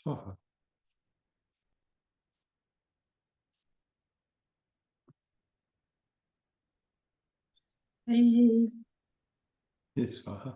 صح. Hey. صح.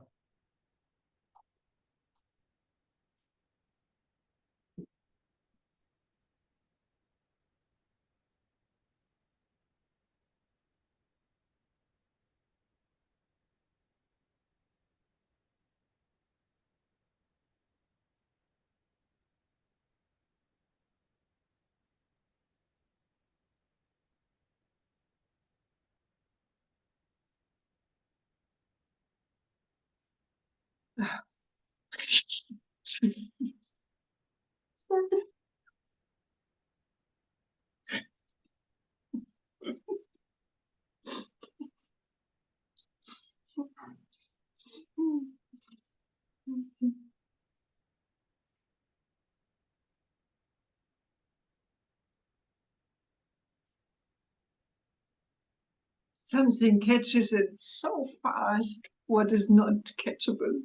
Something catches it so fast. What is not catchable?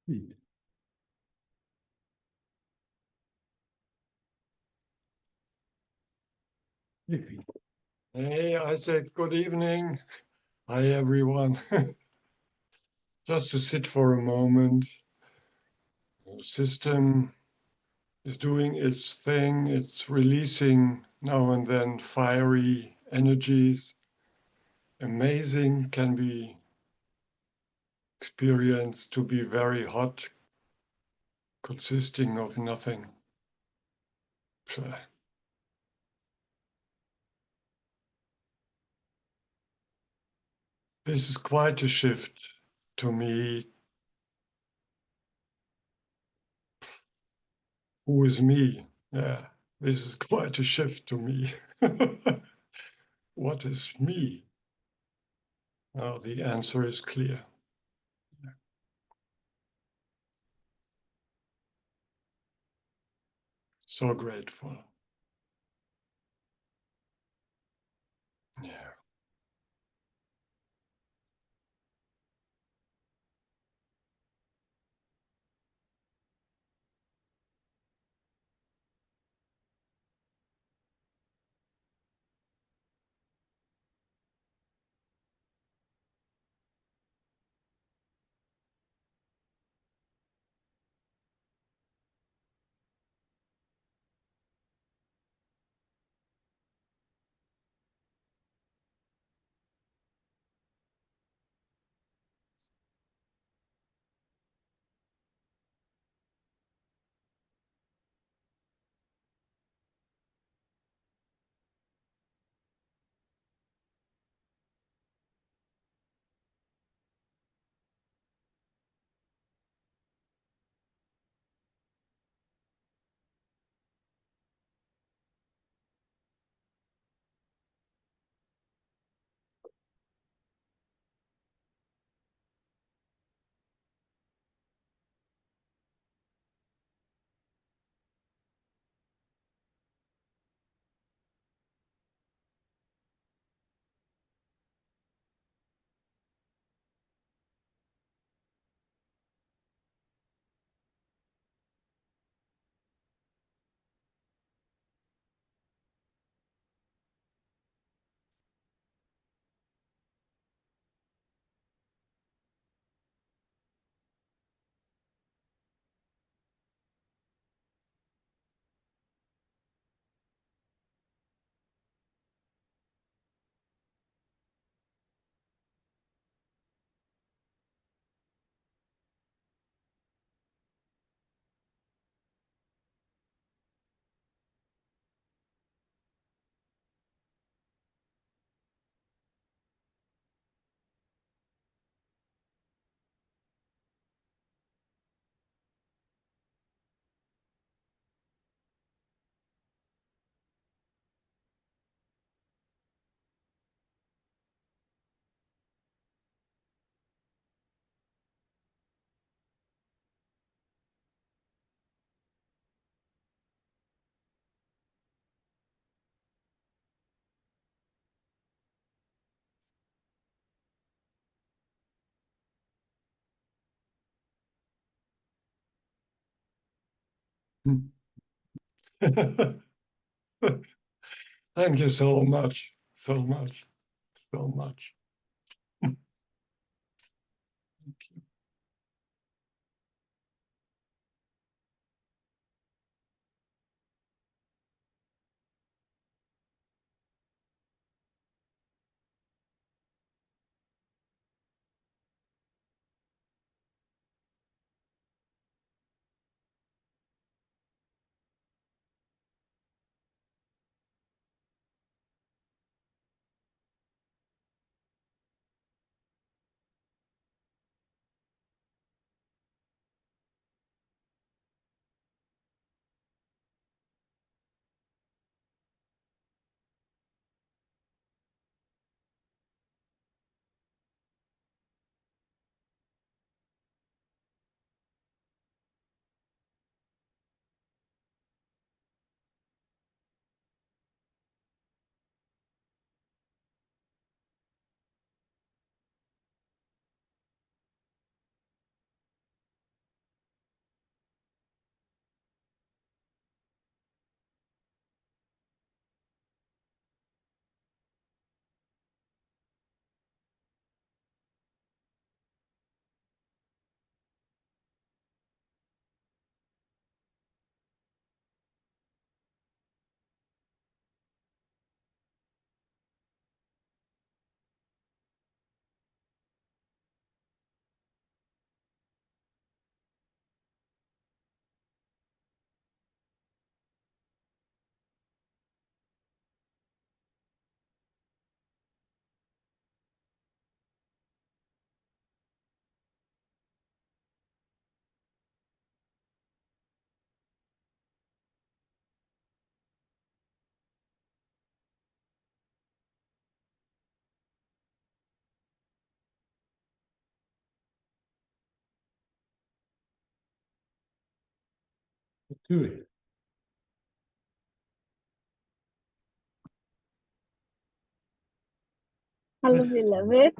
Indeed. Iffy. Hey, Isaac, good evening. Hi, everyone. Just to sit for a moment. The system is doing its thing. It's releasing now and then fiery energies. Amazing can be experienced to be very hot, consisting of nothing. Pfft. This is quite a shift to me. Who is me? Yeah, this is quite a shift to me. What is me? Well, the answer is clear. So grateful. Yeah. Thank you so much, so much, so much. What doe je? Hello, Yes. beloved.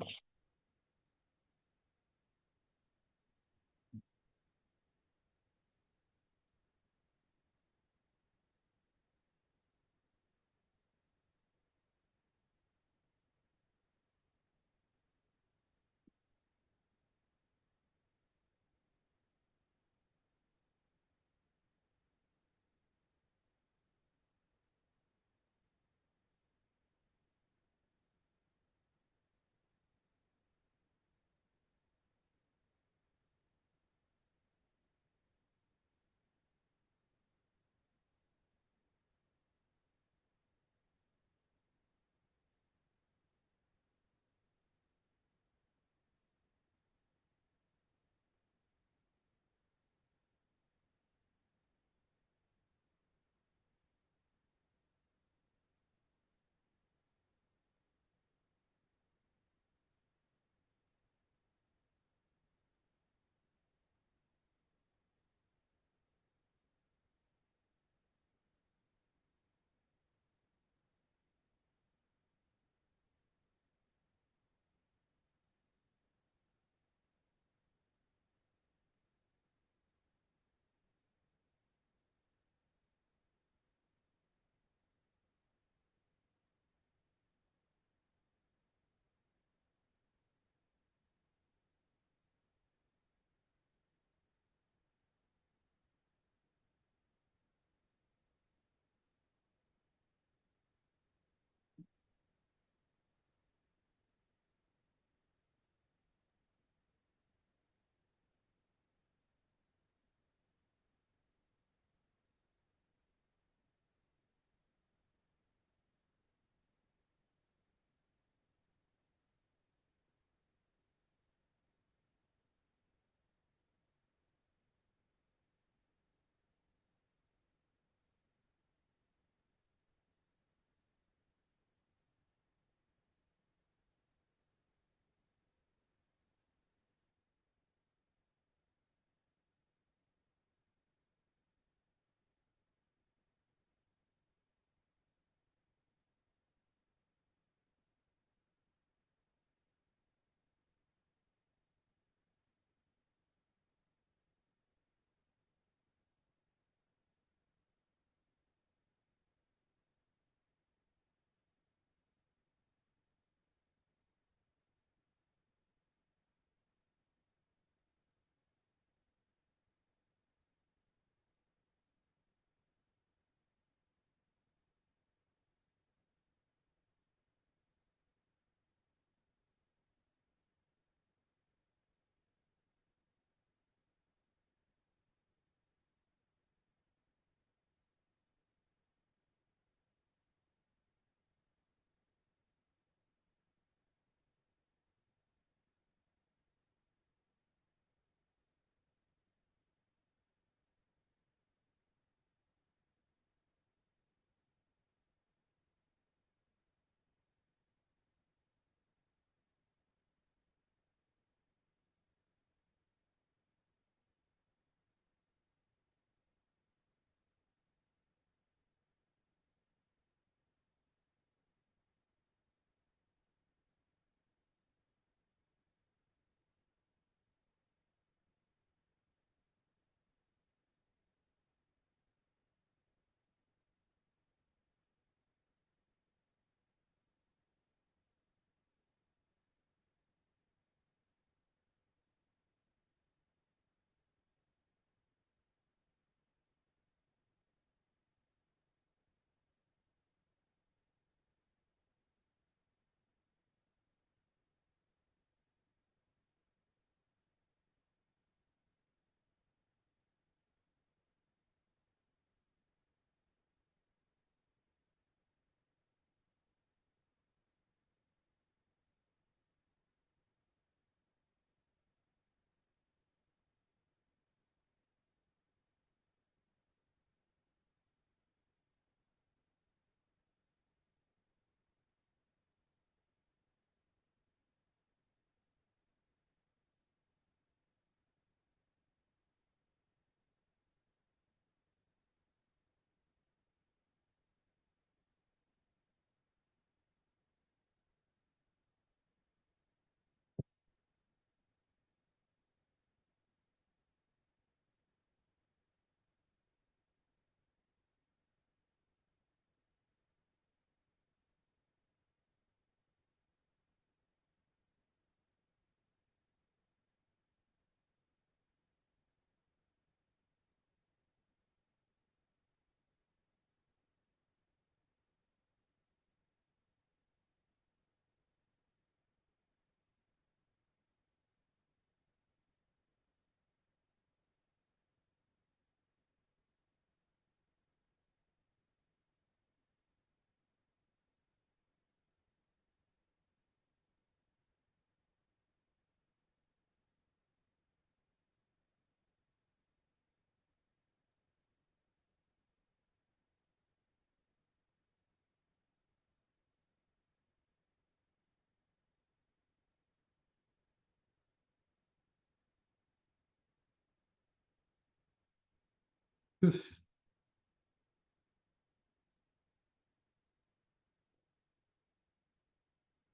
Tschüss.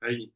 Hey.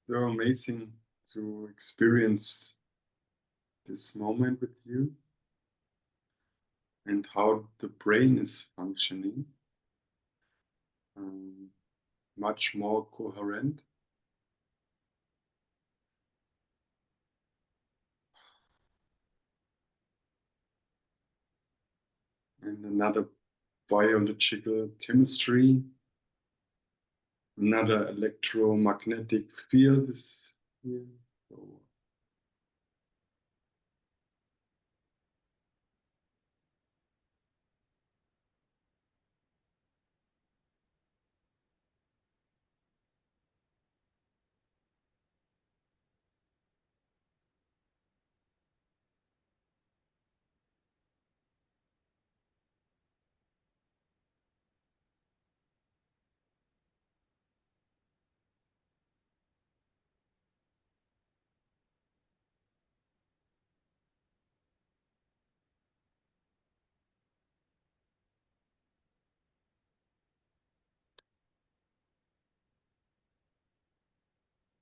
So amazing to experience this moment with you and how the brain is functioning um, much more coherent. And another biological chemistry, another electromagnetic field is here. So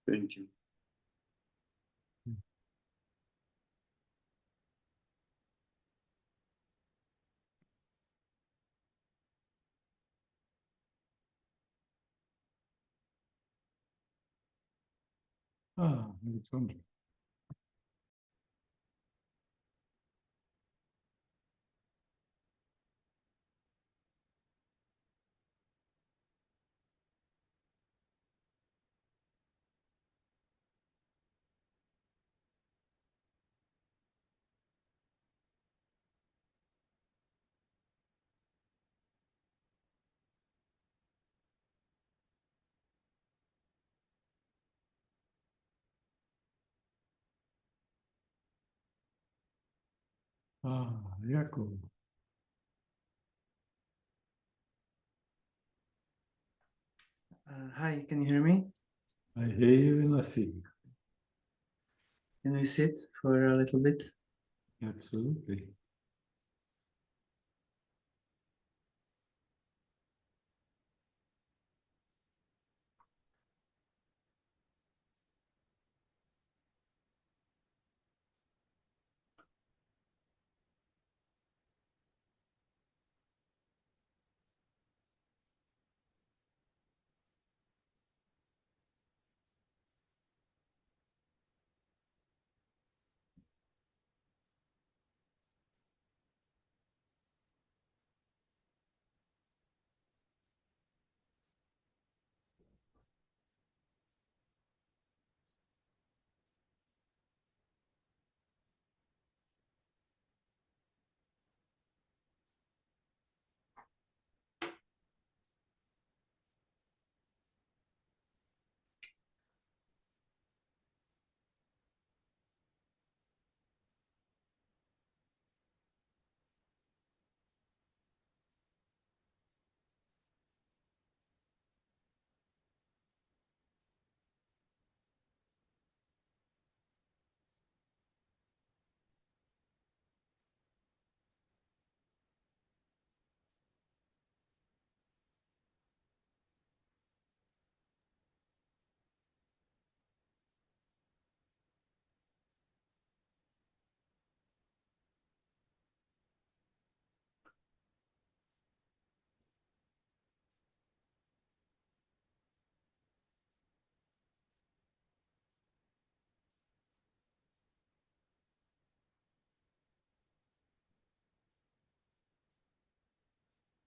thank you. Ah, Alexander. Ah, Jakob. Hi, can you hear me? I hear you and I see you. Can we sit for a little bit? Absolutely.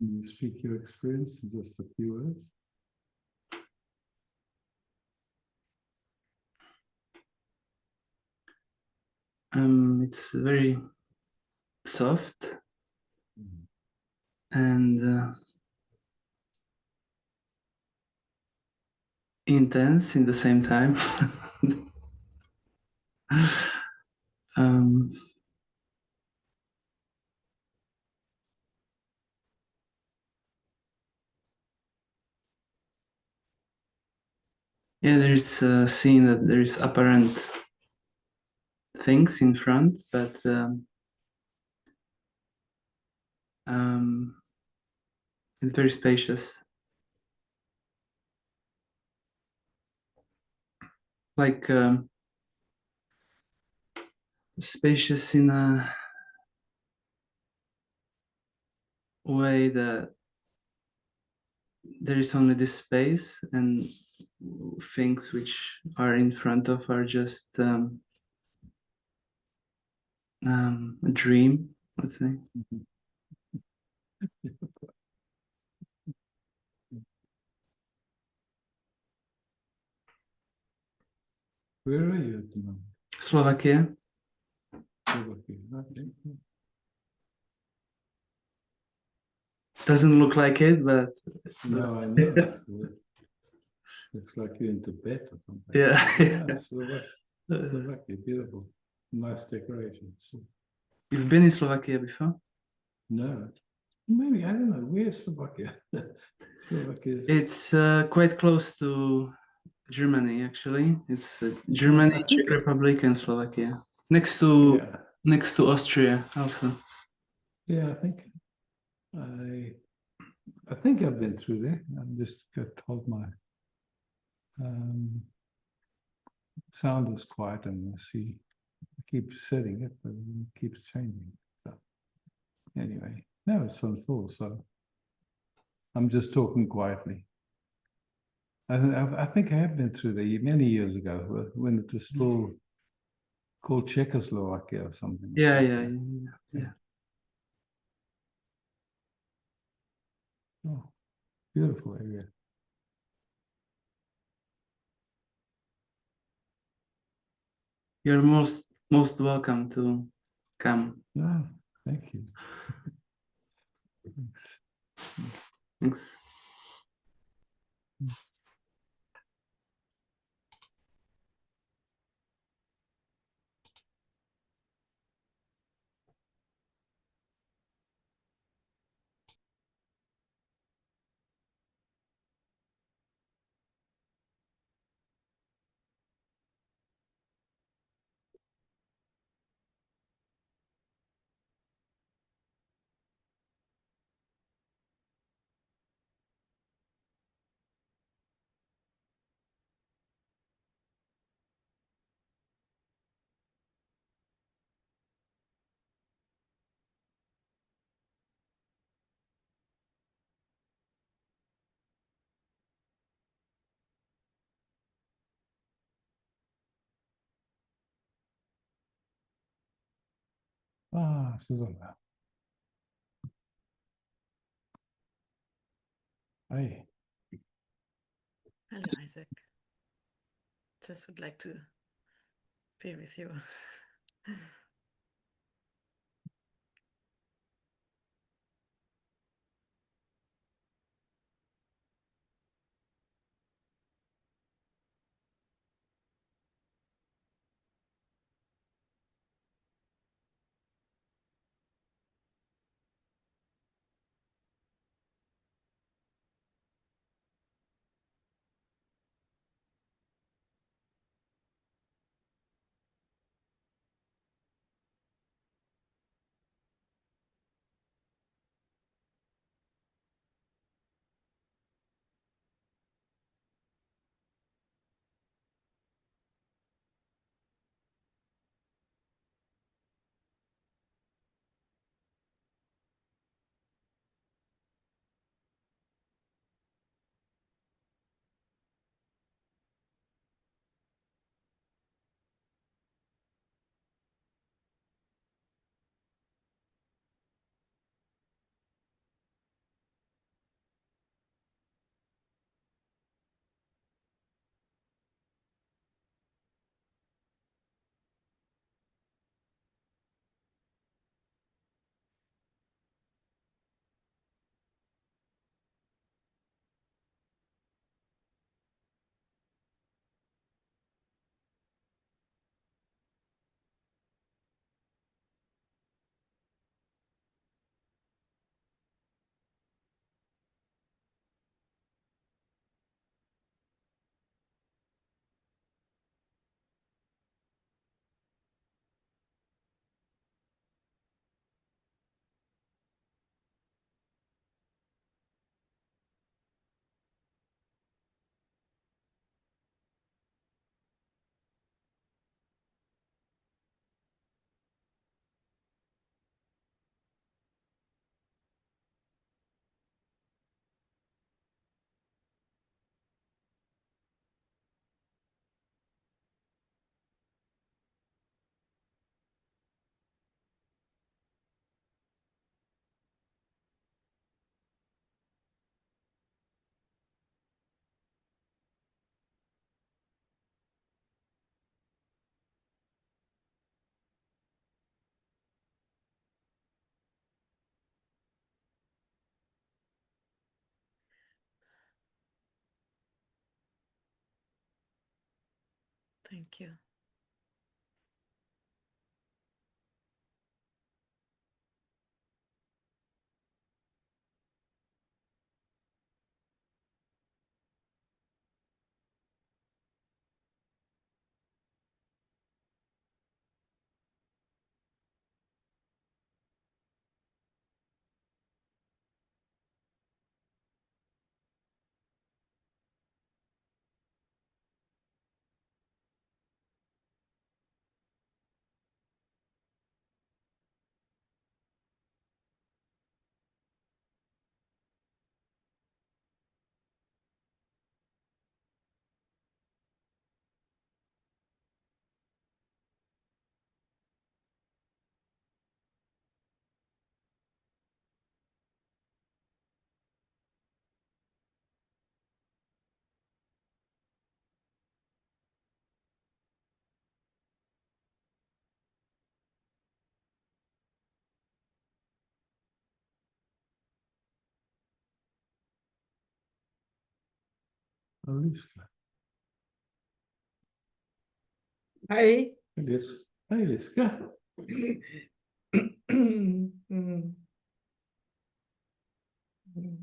Can you speak your experience in just a few words? It's very soft and intense in the same time. um, yeah, there's a scene that there is apparent things in front, but it's very spacious. Like spacious in a way that there is only this space and things which are in front of are just a dream, let's say. Where are you at the moment? Slovakia. Slovakia. Okay. Doesn't look like it, but No, I know. Looks like you're in Tibet or something. yeah. Slovakia, beautiful. Nice decorations. You've been in Slovakia before? No, maybe, I don't know. Where's Slovakia? Slovakia. It's quite close to Germany, actually. It's I Germany, think, Czech Republic, and Slovakia. Next to Austria, also. yeah, I think I've been through there. I'm just got told my sound was quiet and I keep setting it, but it keeps changing. So anyway, no, it's on full, so I'm just talking quietly. I think I have been through there many years ago when it was still called Czechoslovakia or something. Yeah, like yeah, that. yeah. Oh, beautiful area. You're most welcome to come. No, thank you. Thanks. Ah, Susanna. Hey. Hello, Isaac. Just would like to be with you. Thank you. Liska. Hi. Lis. Hey, Liska. Mm, mm, mm.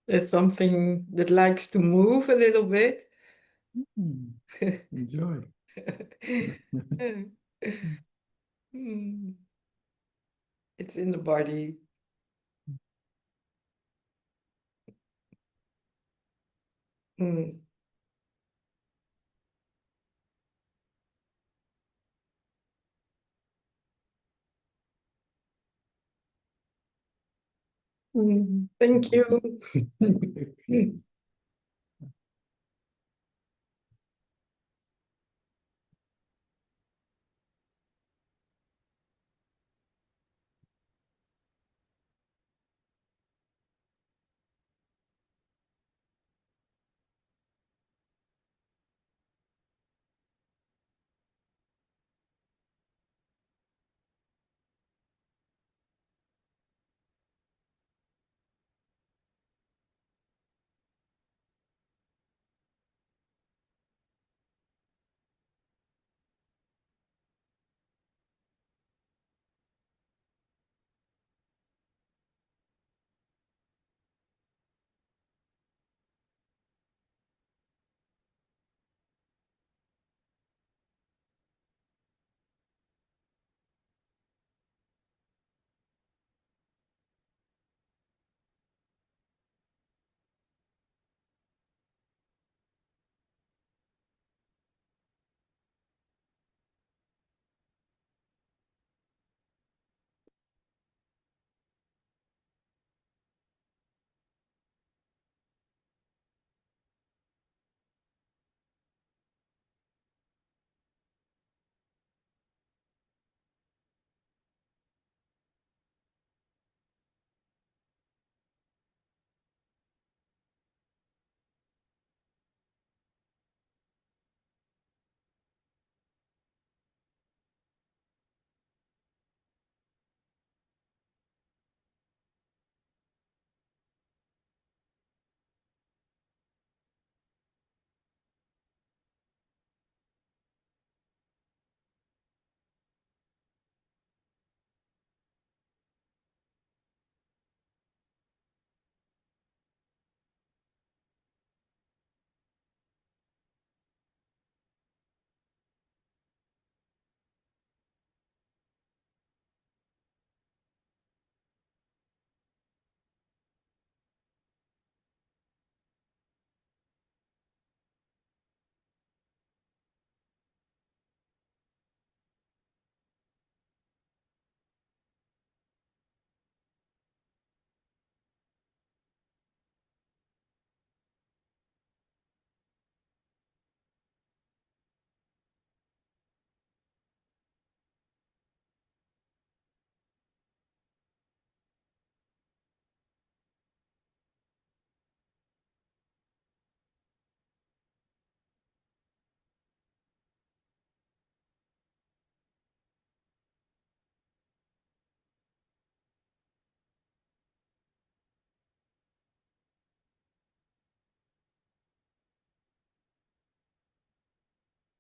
There's something that likes to move a little bit. Hmm, enjoy. Mm. It's in the body. Mm. Mm. Thank you.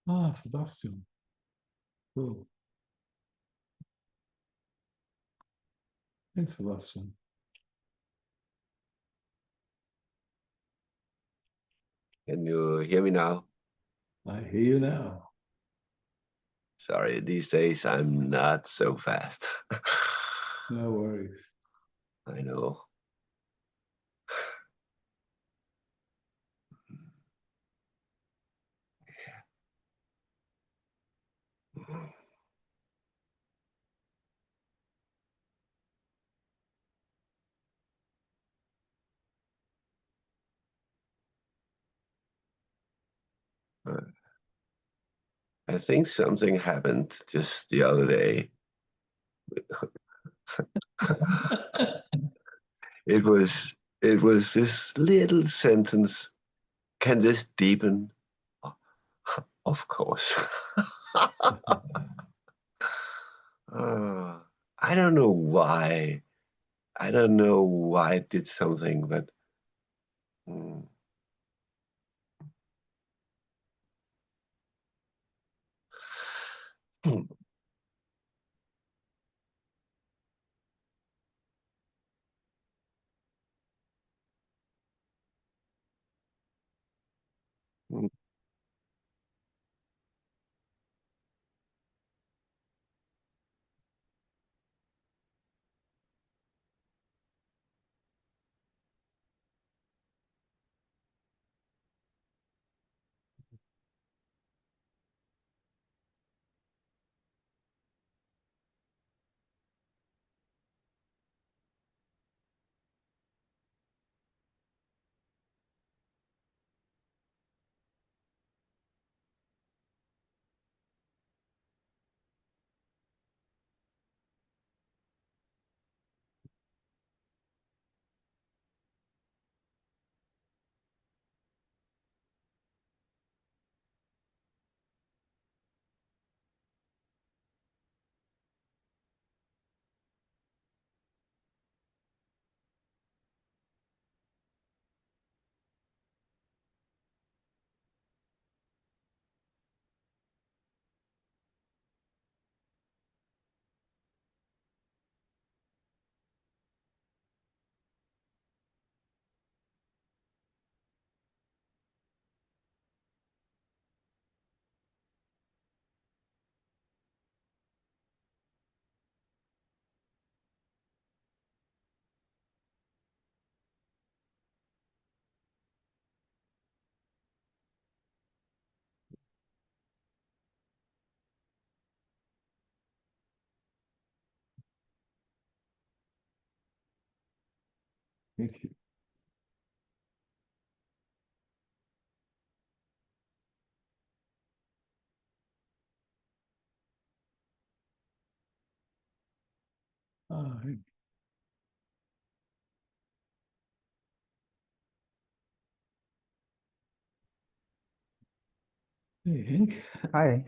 Ah, Sebastian. Cool. Hey, Sebastian. Can you hear me now? I hear you now. Sorry, these days I'm not so fast. No worries. I know. I think something happened just the other day. It was this little sentence. Can this deepen? Of course. I don't know why. I don't know why I did something, but mm, mm, Thank you. Ah, hey, Henk. Hi.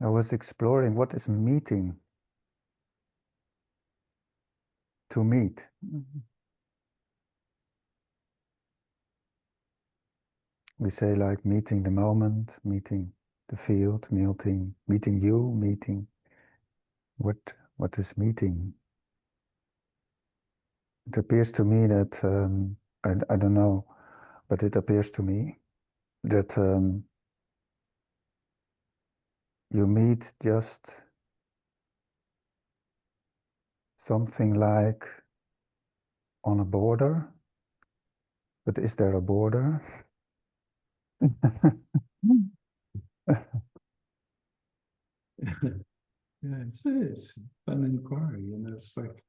I was exploring what is meeting. to meet. We say like meeting the moment, meeting the field, meeting you, meeting. What is meeting? It appears to me that I don't know, but it appears to me that you meet just something like on a border. But is there a border? Yeah, it's a fun inquiry, you know, it's like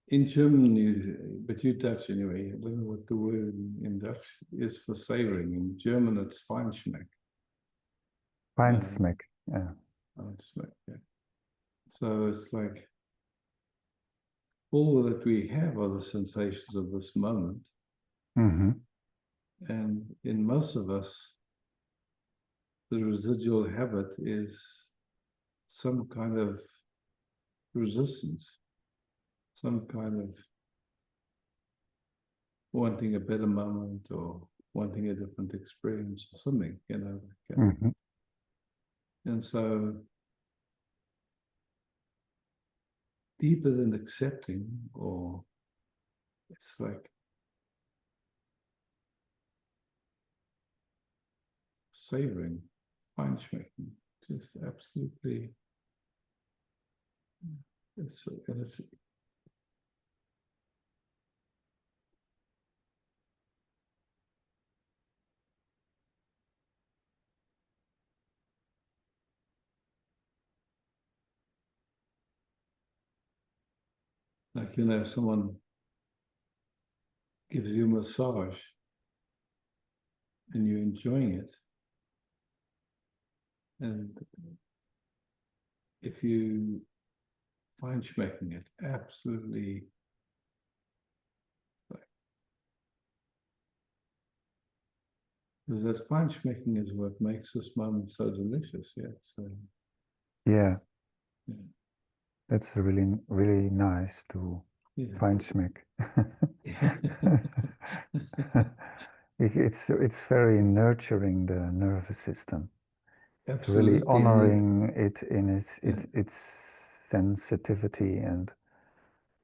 in German, but you Dutch anyway, I don't know what the word in Dutch is for savoring. In German, it's Feinschmeck. Feinschmeck, yeah. Feinschmeck, yeah. So it's like all that we have are the sensations of this moment. Mm-hmm. And in most of us, the residual habit is some kind of resistance, some kind of wanting a better moment or wanting a different experience or something, you know. Mm-hmm. And so deeper than accepting, or it's like savoring, feinschmecken, just absolutely. It's like, you know, someone gives you a massage and you're enjoying it. And if you feinschmecken it, absolutely, because that feinschmecken is what makes this moment so delicious. Yeah. So, Yeah. yeah. That's really, really nice to Yeah. feinschmeck. It's very nurturing the nervous system. It's really Absolutely. honoring it in Yeah. its sensitivity, and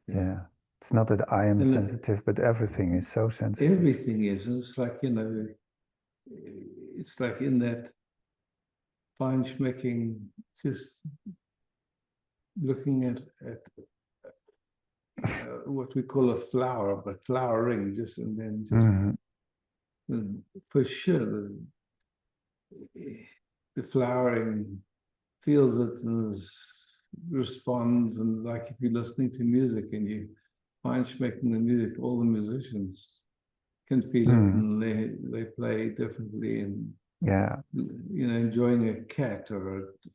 Yeah. yeah, it's not that I am And sensitive, but everything is so sensitive. everything is, and it's like, you know, it's like in that feinschmecking, just looking at what we call a flower, but flowering, just and then just Mhm. and for sure the flowering feels it and responds, and like if you're listening to music and you feinschmecken the music, all the musicians can feel it Mhm. and they play differently, and Yeah, you know, enjoying a cat or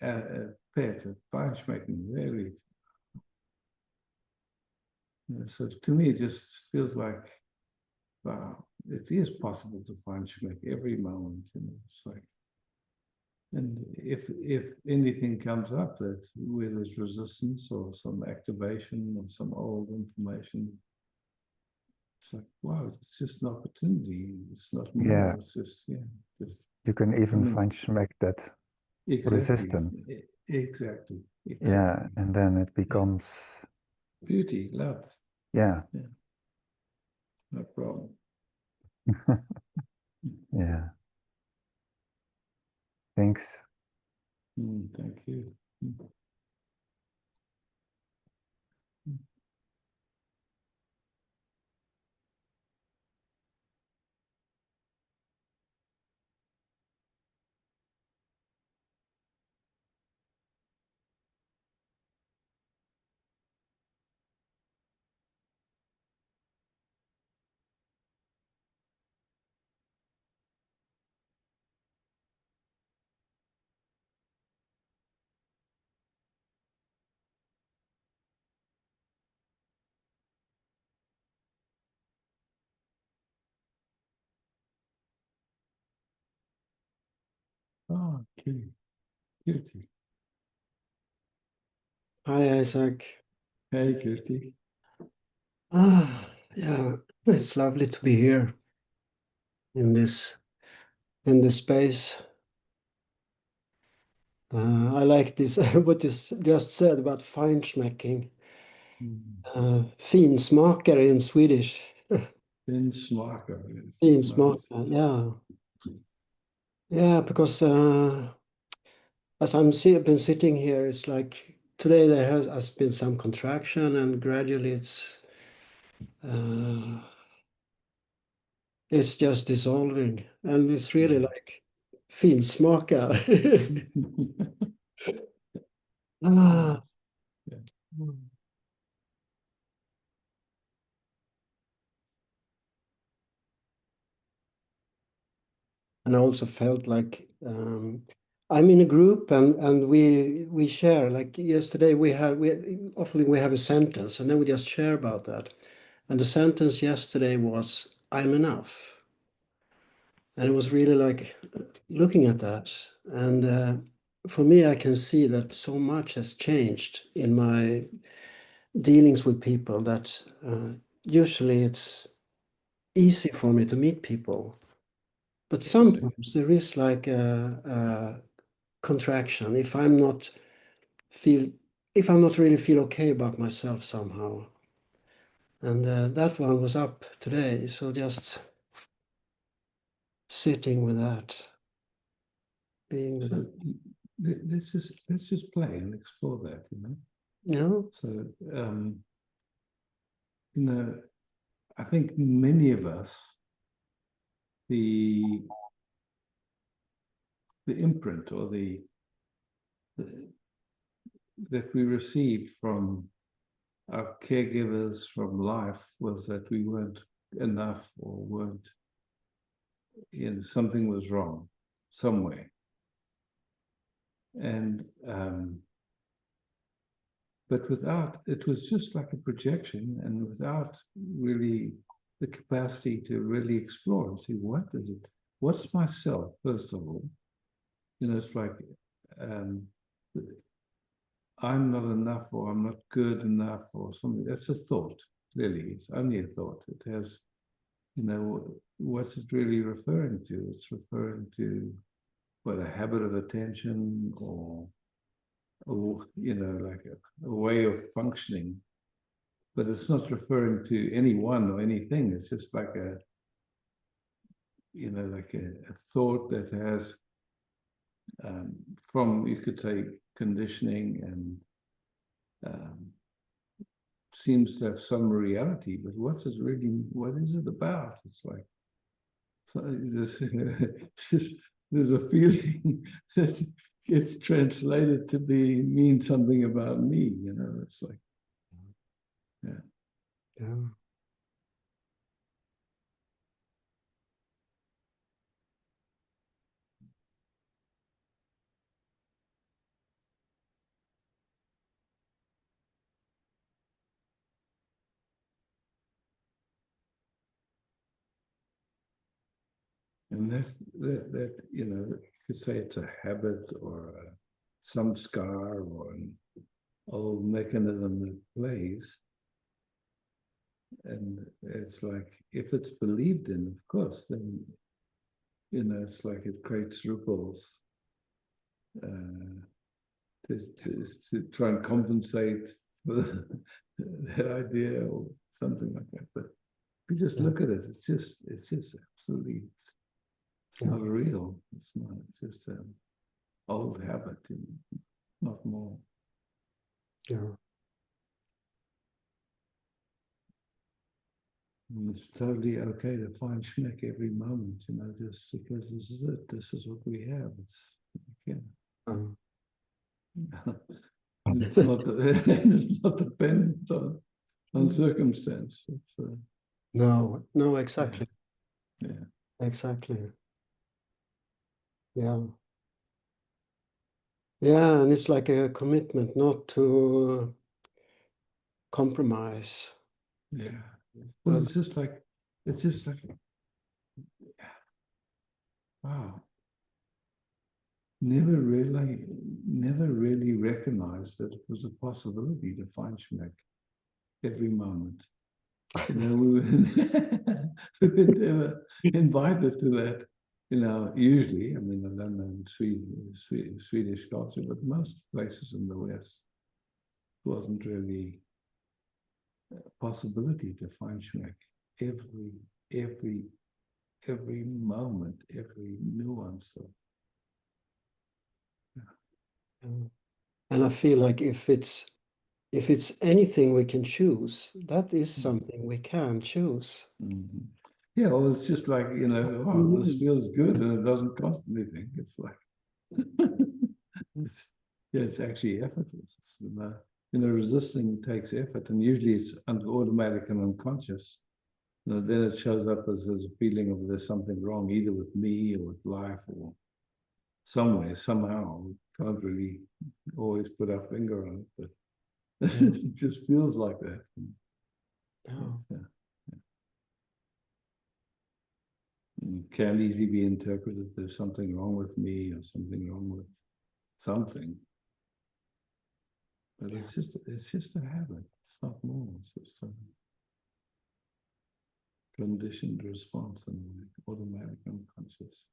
a pet, a feinschmecken, really. You know, so to me, it just feels like, wow, it is possible to feinschmeck every moment. You know, it's like, and if anything comes up that where there's resistance or some activation or some old information, it's like, wow, it's just an opportunity. It's not more. yeah. It's just, yeah, just You can even coming. feinschmeck that Exactly. resistance. Exactly. Yeah, Exactly. and then it becomes, Beauty, love, yeah, no problem. yeah. Thanks. Thank you. Oh, okay. Beauty. Hi, Isaac. Hey, Kirti. Yeah, it's lovely to be here in this space. I like this what you just said about feinschmecking. Finsmakare in Swedish. In Smarker. Finsmakare, yeah. Yeah, because as been sitting here, it's like today there has been some contraction, and gradually it's just dissolving, and it's really like finsmakare. Ah. Yeah. And I also felt like I'm in a group, and we share. Like yesterday, we often we have a sentence, and then we just share about that. And the sentence yesterday was "I'm enough," and it was really like looking at that. And for me, I can see that so much has changed in my dealings with people that usually it's easy for me to meet people. But sometimes there is like a contraction feel if I'm not really feel okay about myself somehow. And that one was up today. So just sitting with that, being with So that. let's just play and explore that, you know. Yeah. So you know, I think many of us, the imprint or the that we received from our caregivers from life was that we weren't enough or weren't, you know, something was wrong somewhere. And but without, it was just like a projection, and without really the capacity to really explore and see what is it, what's myself, first of all. You know, it's like I'm not enough, or I'm not good enough, or something. That's a thought, clearly. It's only a thought. It has, you know, what's it really referring to? It's referring to what, a habit of attention, or you know, like a way of functioning. But it's not referring to anyone or anything. It's just like a, you know, like a thought that has, from, you could say, conditioning, and seems to have some reality. But what's it really? What is it about? It's like, so there's a feeling that gets translated to mean something about me. You know, it's like, yeah. Yeah. And that you know, you could say it's a habit, or some scar, or an old mechanism that plays. And it's like, if it's believed in, of course, then, you know, it's like it creates ripples to try and compensate for that idea or something like that. But if you just look at it, it's just absolutely, it's not real. It's not. It's just an old habit, not more. Yeah. And it's totally okay to find schmeck every moment, you know, just because this is it. This is what we have. It's, yeah. And it's not it's not dependent on circumstance. It's No, exactly. yeah. Exactly. Yeah. Yeah, and it's like a commitment not to compromise. Yeah. Well, it's just like, wow. Never really, never really recognized that it was a possibility to find Schmeck every moment. You know, we were never invited to that. You know, usually, I mean, I don't know Swedish culture, but most places in the West wasn't really a possibility to find Schmeck every moment, every nuance of. And I feel like if it's anything we can choose, that is something we can choose. Mm-hmm. Yeah, well, it's just like, you know, oh, this feels good and it doesn't cost anything. It's like, it's actually effortless. It's, resisting takes effort, and usually it's automatic and unconscious. You know, then it shows up as a feeling of there's something wrong, either with me or with life or somewhere, somehow. We can't really always put our finger on it, but it just feels like that. Oh. Yeah. It can easily be interpreted there's something wrong with me or something wrong with something. But it's just a habit. It's not normal. It's just a conditioned response and automatic unconscious.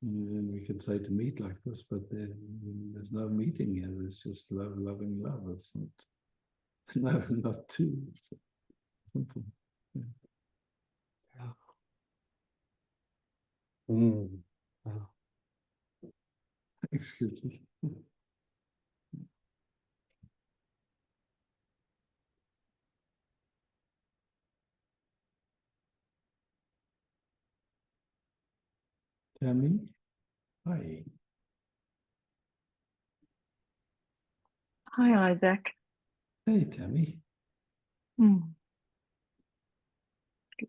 And then we could say to meet like this, but there's no meeting here. There's just loving love. It's not two. It's simple. Yeah. Wow. Excuse me. Tammy, hi. Hi, Isaac. Hey, Tammy. Good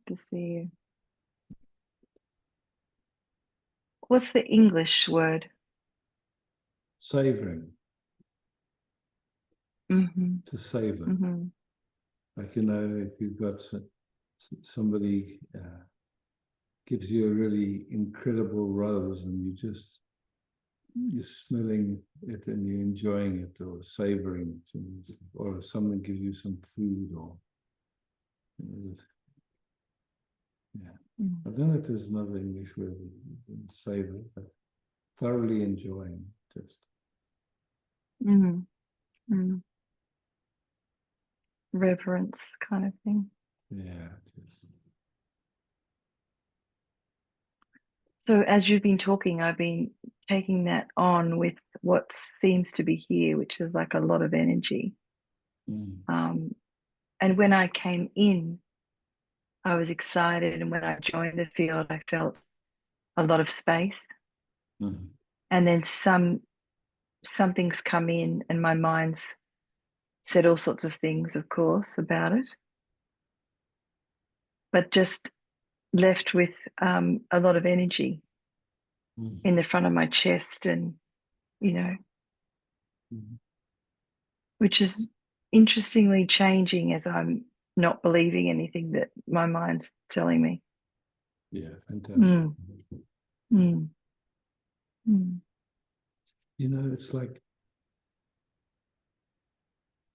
to see you. What's the English word? Savoring. Mm-hmm. To savor. Mm-hmm. Like, you know, if you've got somebody gives you a really incredible rose and you're smelling it and you're enjoying it or savoring it, or someone gives you some food or, yeah. I don't know if there's another English word than savor, but thoroughly enjoying just. Mm-hmm. Mm. Reverence kind of thing. Yeah. Just. So as you've been talking, I've been taking that on with what seems to be here, which is like a lot of energy. And when I came in, I was excited, and when I joined the field, I felt a lot of space. And then something's come in, and my mind's said all sorts of things, of course, about it, but just left with a lot of energy in the front of my chest, and which is interestingly changing as I'm not believing anything that my mind's telling me. Yeah, fantastic. You know, it's like,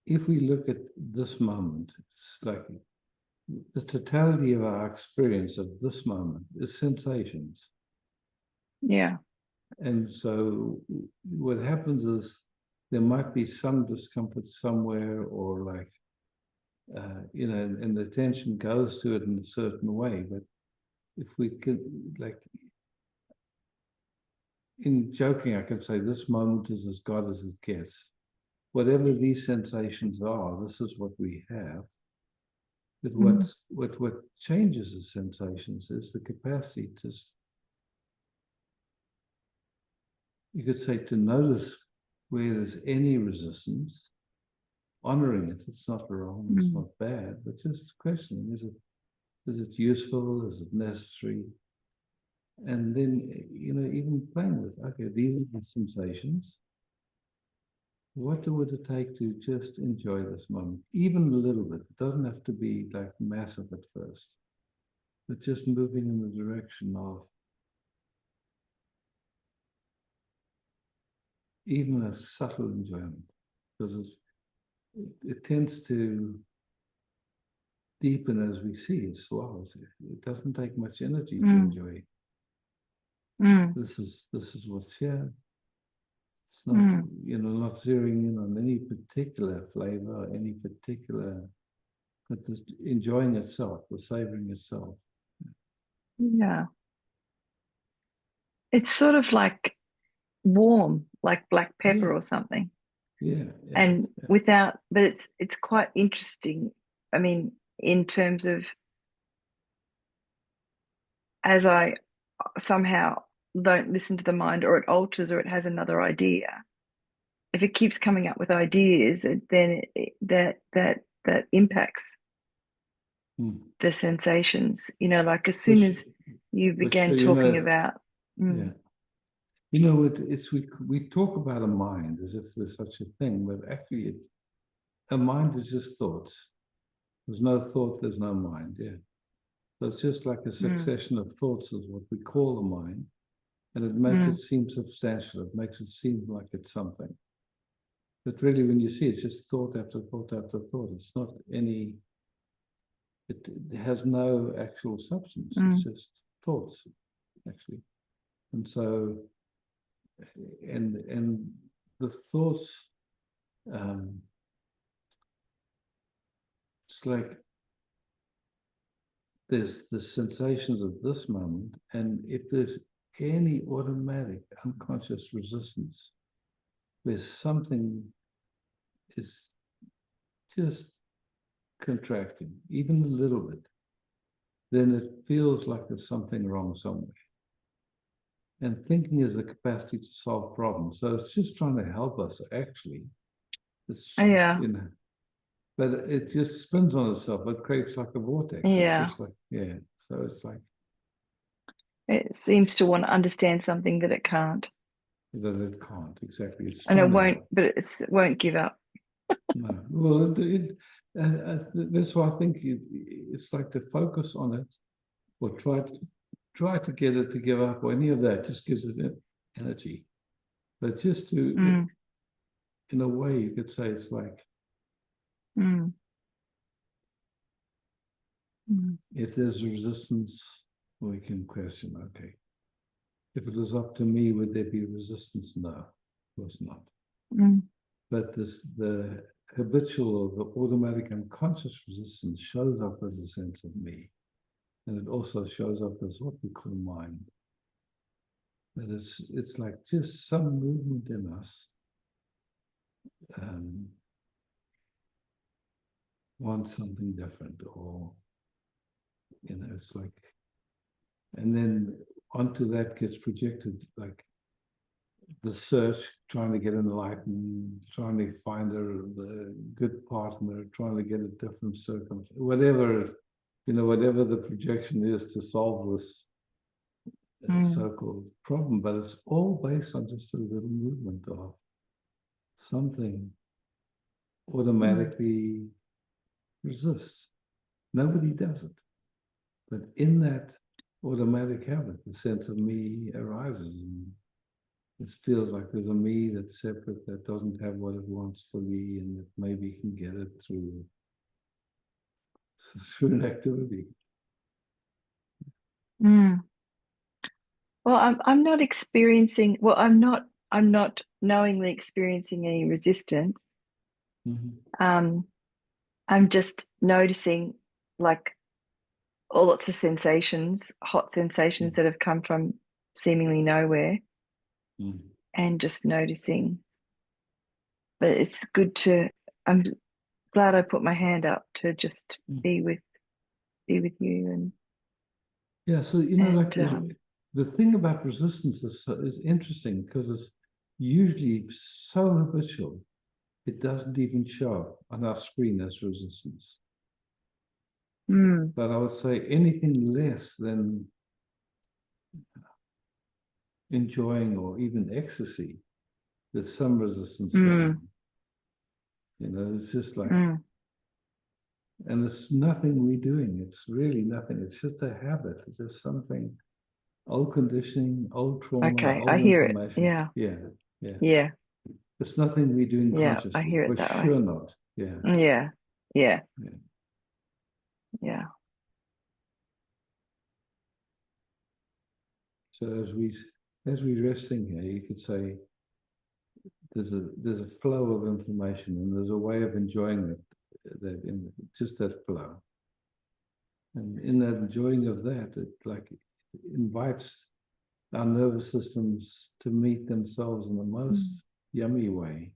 if we look at this moment, it's like the totality of our experience of this moment is sensations. Yeah. And so what happens is there might be some discomfort somewhere, or like, and the attention goes to it in a certain way. But if we could, like, in joking, I could say this moment is as God as it gets. Whatever these sensations are, this is what we have. But what changes the sensations is the capacity to, you could say, to notice where there's any resistance, honoring it. It's not wrong, it's not bad, but just questioning, is it useful, is it necessary? And then, even playing with, okay, these are the sensations. What would it take to just enjoy this moment, even a little bit? It doesn't have to be like massive at first. but just moving in the direction of even a subtle enjoyment, because it tends to deepen as we see as well. It doesn't take much energy to enjoy. This is what's here. It's not, not zeroing in on any particular flavor, any particular, but just enjoying itself, the savoring itself. Yeah. It's sort of like warm, like black pepper or something. Yeah. And without, but it's quite interesting. I mean, in terms of, as I somehow don't listen to the mind, or it alters, or it has another idea. If it keeps coming up with ideas, then that impacts the sensations. Like as soon as you began talking about, yeah. We talk about a mind as if there's such a thing, but actually a mind is just thoughts. There's no thought, there's no mind. Yeah. So it's just like a succession of thoughts is what we call the mind. And it makes it seem substantial. It makes it seem like it's something. But really, when you see it, it's just thought after thought after thought. It's not any, it has no actual substance. It's just thoughts, actually. And so, and the thoughts, it's like there's the sensations of this moment, and if there's any automatic unconscious resistance, there's something is just contracting, even a little bit, then it feels like there's something wrong somewhere. And thinking is the capacity to solve problems. So it's just trying to help us, actually. It's, but it just spins on itself. It creates like a vortex. Yeah. It's just like, so it's like. It seems to want to understand something that it can't. That it can't, exactly. It's and it won't, but it won't give up. No. Well, that's why I think it's like to focus on it, or try to get it to give up, or any of that just gives it energy. But just to, in a way, you could say it's like, if there's resistance, we can question, okay. If it was up to me, would there be resistance? No, of course not. But the habitual, the automatic unconscious resistance shows up as a sense of me. And it also shows up as what we call mind. But it's like just some movement in us wants something different, or it's like, and then onto that gets projected like the search, trying to get enlightened, trying to find the good partner, trying to get a different circumstance, whatever the projection is to solve this so-called problem. But it's all based on just a little movement of something automatically resists. Nobody does it. But in that automatic habit, the sense of me arises. And it feels like there's a me that's separate, that doesn't have what it wants for me, and that maybe can get it through an activity. Well, I'm not experiencing. Well, I'm not knowingly experiencing any resistance. I'm just noticing like lots of sensations, hot sensations that have come from seemingly nowhere, and just noticing. But it's good to. I'm glad I put my hand up to just be with you, and so like the thing about resistance is interesting, because it's usually so habitual it doesn't even show up on our screen as resistance. But I would say anything less than enjoying or even ecstasy, there's some resistance going on. It's just like, And it's nothing we're doing. It's really nothing. It's just a habit. It's just something, old conditioning, old trauma, Okay, old I hear it. information. Yeah, Yeah, yeah. yeah, It's nothing we're doing yeah. consciously. I hear For it that sure way. not. Yeah. Yeah, yeah, Yeah. yeah. So as we resting here, you could say there's a flow of information and there's a way of enjoying it, that in just that flow. And in that enjoying of that, it like invites our nervous systems to meet themselves in the most yummy way.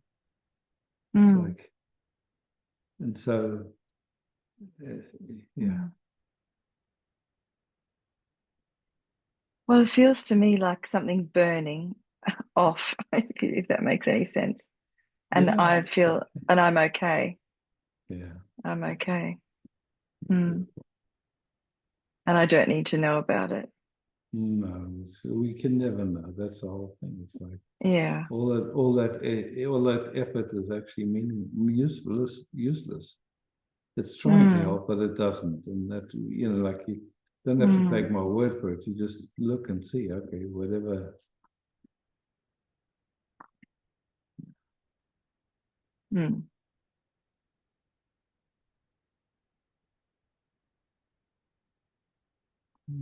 It's Mm. like, and so, yeah. Mm. Well, it feels to me like something's burning off, if that makes any sense. And Yeah, I it's, feel, and I'm okay. yeah. I'm okay. Mm. And I don't need to know about it. No, so we can never know. That's the whole thing. It's like Yeah. all that effort is actually useless. It's trying to Mm. help, but it doesn't. And that, you know, like you don't have to take my word for it. You just look and see, okay, whatever. Mm.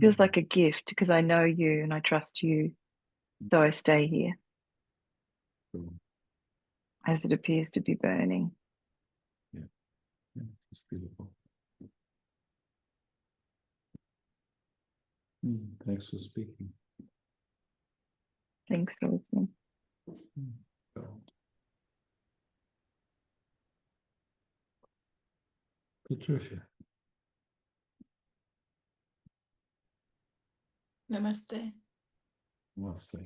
Feels like a gift because I know you and I trust you. So I stay here as it appears to be burning. Yeah, it's beautiful. Thanks for speaking. Thanks for listening. So, Patricia, Namaste. namaste.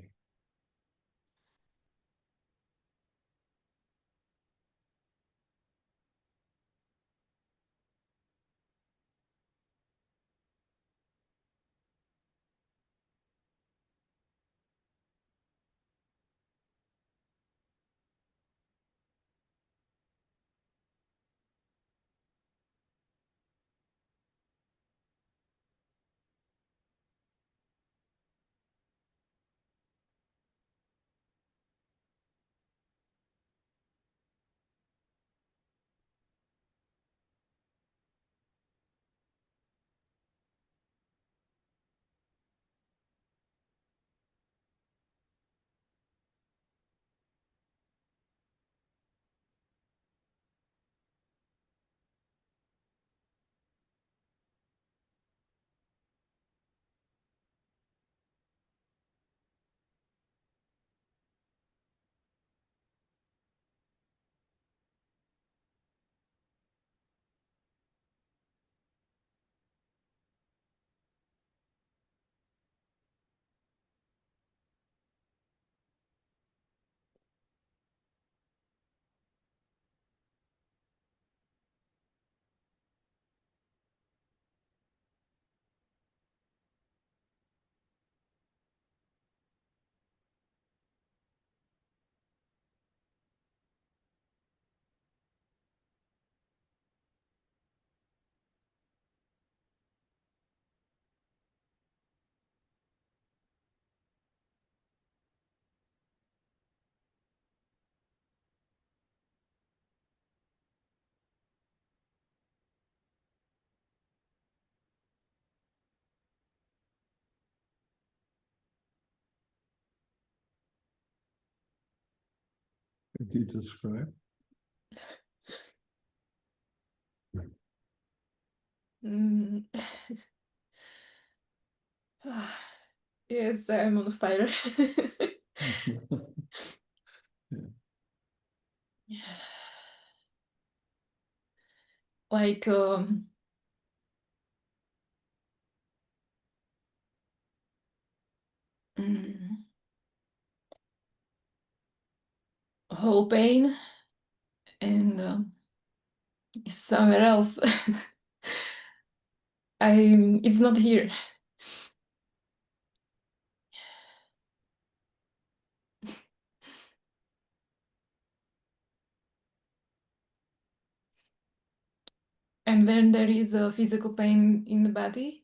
Could you describe? Mm. Yes, I'm on fire. Like mm, whole pain and somewhere else. It's not here. And and when there is a physical pain in the body,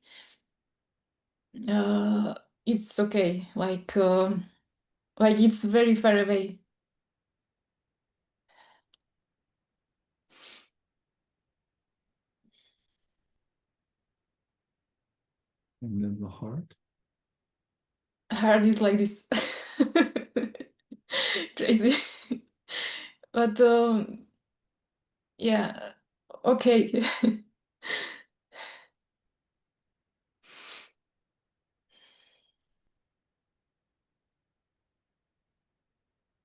it's okay. Like it's very far away. And then the heart. Heart is like this. Crazy. But yeah, okay.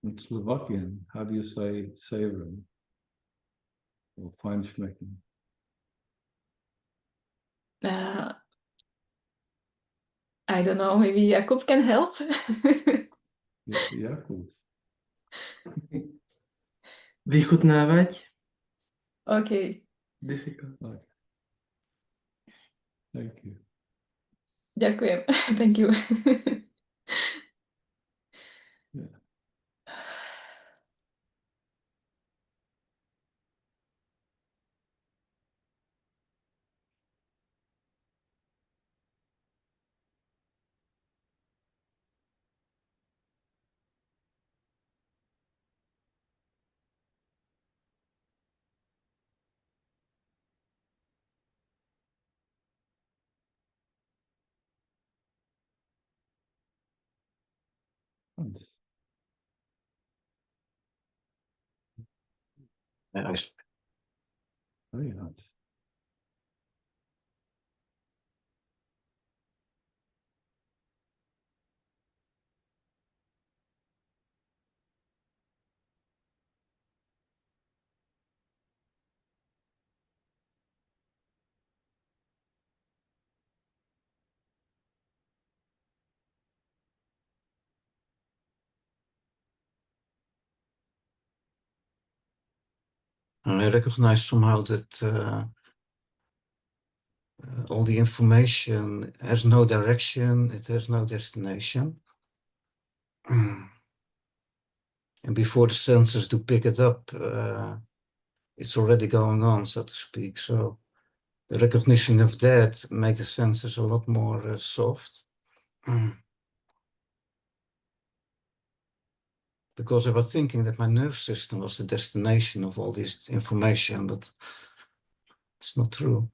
In Slovakian, how do you say serum or feinschmecken? Uh, I don't know, maybe Jakub can help. Ja, cool. Vychutnávať. Okay, Difficult. Okay. Thank you. ďakujem. Thank you. Yeah. Nice. Nice. Very nice. I recognize somehow that all the information has no direction, it has no destination. And before the senses do pick it up, it's already going on, so to speak. So the recognition of that makes the senses a lot more soft. Because I was thinking that my nervous system was the destination of all this information, but it's not true.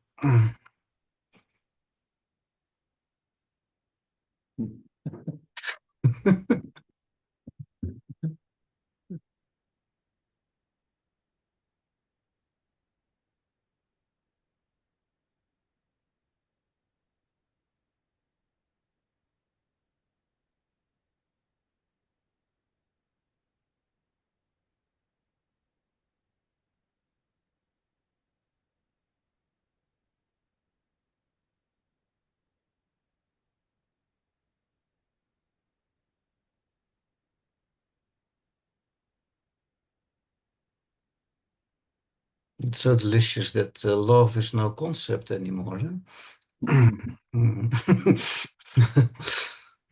It's so delicious that love is no concept anymore. Huh?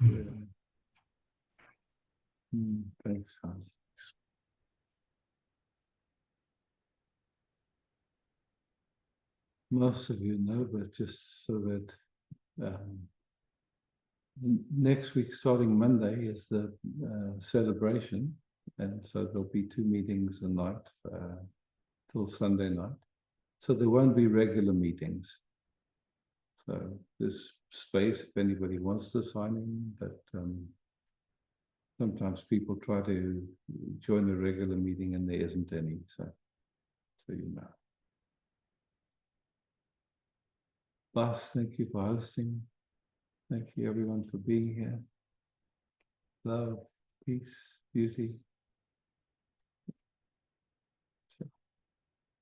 Yeah. Thanks, Hans. Most of you know, but just so that next week, starting Monday, is the celebration, and so there'll be 2 meetings a night till Sunday night. So there won't be regular meetings. So there's space if anybody wants to sign in, but sometimes people try to join a regular meeting and there isn't any. So you know. Last, thank you for hosting. Thank you everyone for being here. Love, peace, beauty.